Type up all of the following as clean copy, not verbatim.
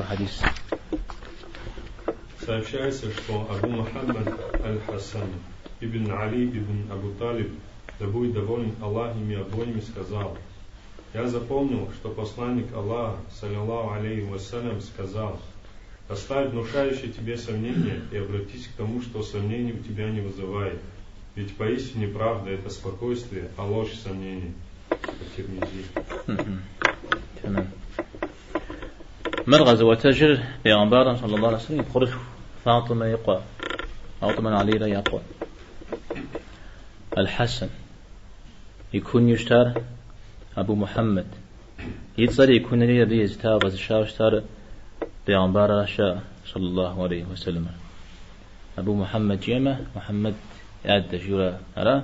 حديث. Сообщается, что Абу Мухаммад Аль-Хасан ибн Али ибн Абу Талиб, да будет доволен Аллах ими обоими, сказал: я запомнил, что посланник Аллаха, саллиллаху алейхи вассалям, сказал: оставь внушающие тебе сомнения и обратись к тому, что сомнений у тебя не вызывает. Ведь поистине правда — это спокойствие, а ложь — сомнений. تمام. مرغز وتجر بيغمبار صلى الله عليه وسلم يخرج فاطمة يقوى فاطمة علي لا يقوى الحسن يكون يشتار أبو محمد يتصل يكون لي أبي يزتار وزشار اشتار بيغمبار رشاء صلى الله عليه وسلم أبو محمد جيمة محمد يعد جورا أرى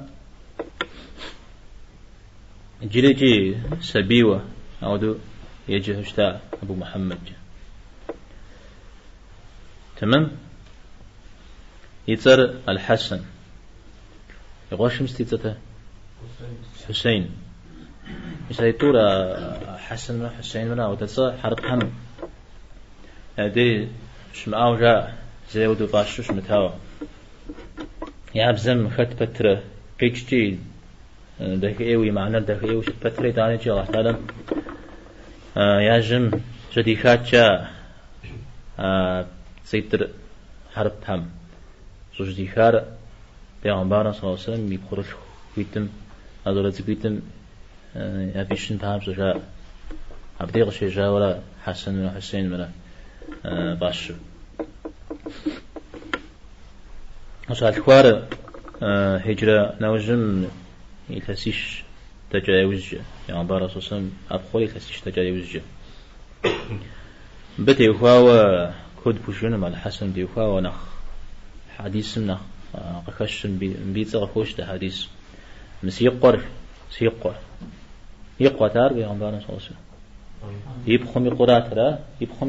جريجي سبيوة أودو يجي اشتاء أبو محمد. تمام. يتصر الحسن يغوش مستيتته حسين يسيطور حسن من حسين من وتصر حرب هم هذه شمعة وجاء زي ودو باشوش متاوى يابزم خط بتر قيجتي ده ايوي معنى ده ايوي شت بتر داني جي الله تعالى ياجم جديخات جا سيطر حرب هم جديخار بيغمبارا صلى الله عليه وسلم يبخرج ويتم هذول تبيتم يبيشن فهم سجاء عبديغ شجاء ولا حسن ولا حسين ولا باشو وصال خوار هجرة نوجم يتسيش تجاوز يعني بارا صوصم أبخول يتسيش تجاوز بتي وخوا كود بوشون مع الحسن بي وخوا نخ حديث نخ قكشن بيت غفوش ده حديث مسيقر يقوى تار بي يعني بارا صوصم يبخم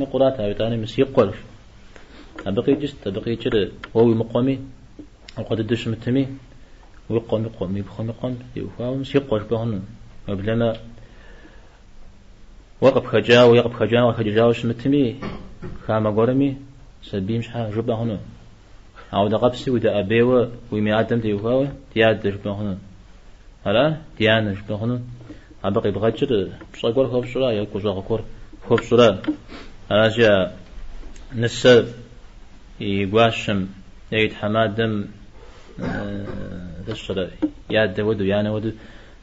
قرات يتاني مسيقر أبقي جست أبقي جر هو مقامي وقد الدش متمي ويقوم يبخم يوفا مسيقر بهن وبلما وقف خجا وخجاوش متمي خام قرمي سبيم شحا جبا هنا أو دقبسي ودا أبيوه ويمي آدم تيوفاوه تياد جبا هنا هلا تيان جبا هنا أبقي بغجر بصقور خوف شرا يكو زغكور خوف شرا هلا جا نسب يقاشم يد حمادم تشرا ياد ودو يانا ودو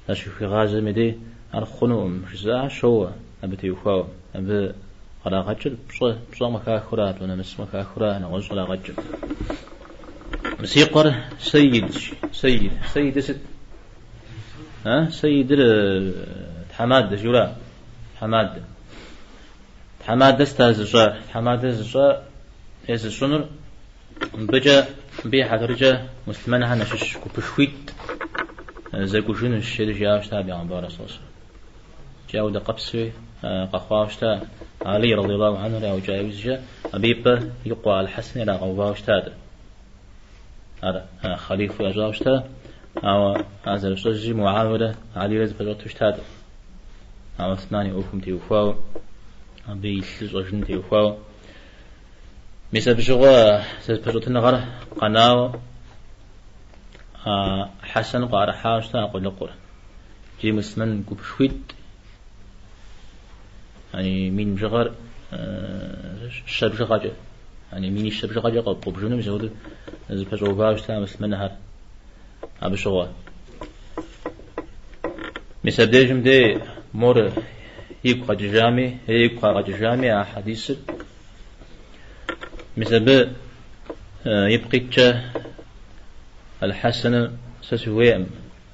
أشوف غازة مدي أرخنو مشزاع شو أبتي وفاو أب على غجر بصا مكا خرات وأنا مس مكا خرات أنا غز على غجر مسيقر سيد ست سيد حماد جولا حماد استاذ حماد زجار إذا شنر بجا بيحة رجا مسلمان هنشش كبشويت زي كوجين الشيء جاوش تابع عن بارسوس جاو ده قبسي قخواوش تا علي رضي الله عنه أو جاوز جا أبيبه يقوى الحسن إلى غواوش تا هذا خليفة جاوش تا أو هذا الشيء معاورة علي رضي الله عنه أو اثنان أوكم تيوفاو أبي سجن تيوفاو مثل بشغل سبجتنا غره قناة حسن قارة حاجة أقول لقول جي مسلم كبشويت يعني مين جغر الشاب جغاجة يعني مين الشاب جغاجة قل قبجونه مزود سبجوا باجتا مسلم نهار أبشغل مثل ديجم دي مور يبقى جامي حديث مثل يبقى الحسن سسويم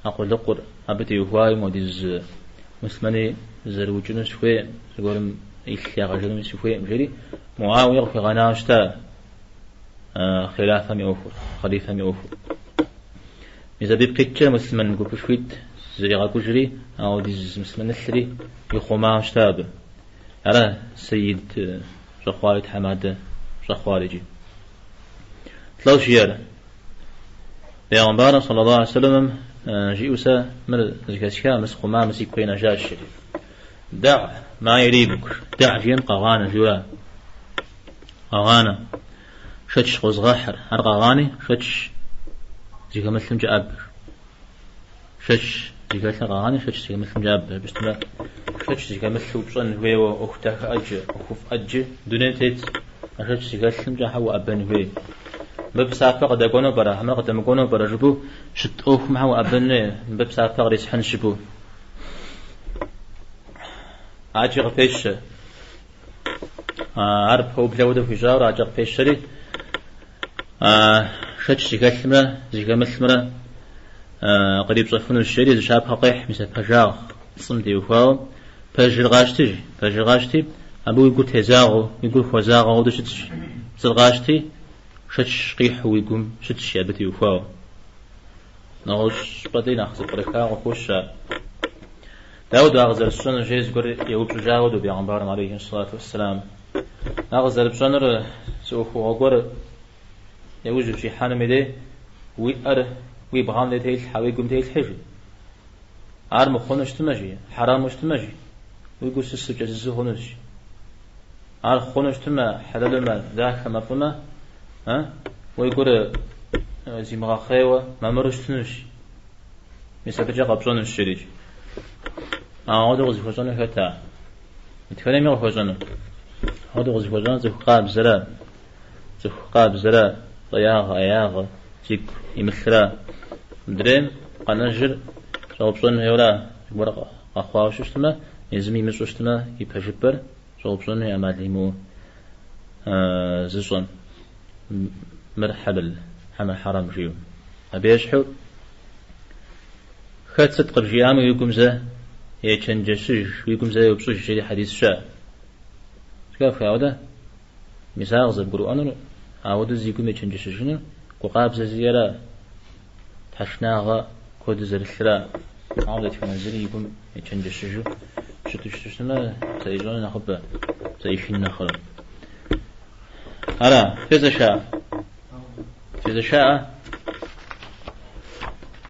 أقول لقر أبتي وهاي موديز مسلماني زروجنا سويم سقولم إخيا غجلم سويم جري معاوية في غناشتا خلافة ميوفر خليفة ميوفر مثل يبقى مسلمان قبشويت زي غاكوجري أو ديز مسلمان الثري يخوما شتاب على سيد شخوالد حماده شخوالجي ثلاث شيار بيغمبار صلى الله عليه وسلم جيوسا مر زكاشكا مسخوما مسيكوين جاشري دع ما يريبك دع جيم قغانا جوا قغانا شتش غزغاحر هر قغاني شتش زي كمثل جاب شتش زي كمثل قغاني شتش زي كمثل جاب بس ما شتش زي كمثل وبصن هوي وأختك أج أخوف أج دونيتيت شتش زي كمثل جا هو أبن هوي ببسافق دقونا برا هم قدام قونا برا جبو شت أوف معه أبن ببسافق ريس حن شبو عاجق فيش عرب هو بجودة في جاور عاجق فيش شري شتش زي كمثل قريب صفون الشري زي شاب حقيح مثل فجاغ صمتي وفاو فجر غاشتي أبو يقول تزاغو يقول خوزاغو ودو شتش زلغاشتي شتش قيح ويقوم شتش يابتي وفاو نغوش بدينا خص بركا وخوش داود أغزر السنة جيز قر يوب جاود وبيغمبار عليه الصلاة والسلام أغزر بسنر سوخو وقر يوجب شي حانا مدي ويأر ويبغان لتيل حاوي قم تيل حجي عار مخونش تمجي حرام مش تمجي ويقول سسب جزيزو خونش عار خونش تما حلال ما ذاك ما فما ويقول زي مغاخيوة ما مرش تنش مثل جا قبصان الشريج هذا غزي فوزان كتا متكلم يا فوزان هذا غزي فوزان زي قاب زرا طياغ زيك يمثلا درين قنجر صوبصن هيولا ورقة أخوة شتما يزمي مسوشتما يبهجبر صوبصن يا ماليمو زصن مرحبل حما حرام جيو أبيش حو خد صدق الجيام ويقوم زه يتشنجسج ويقوم زه يبصج جدي حديث شاء كيف هذا مثال زي القرآن عاود زيكم يتشنجسجنا وقاب زيارة تحشناها كود زرسلا عاود تنزل يقوم يتشنجسج شتشتنا سيجون نخبة سيشين نخل هلا فيز شاء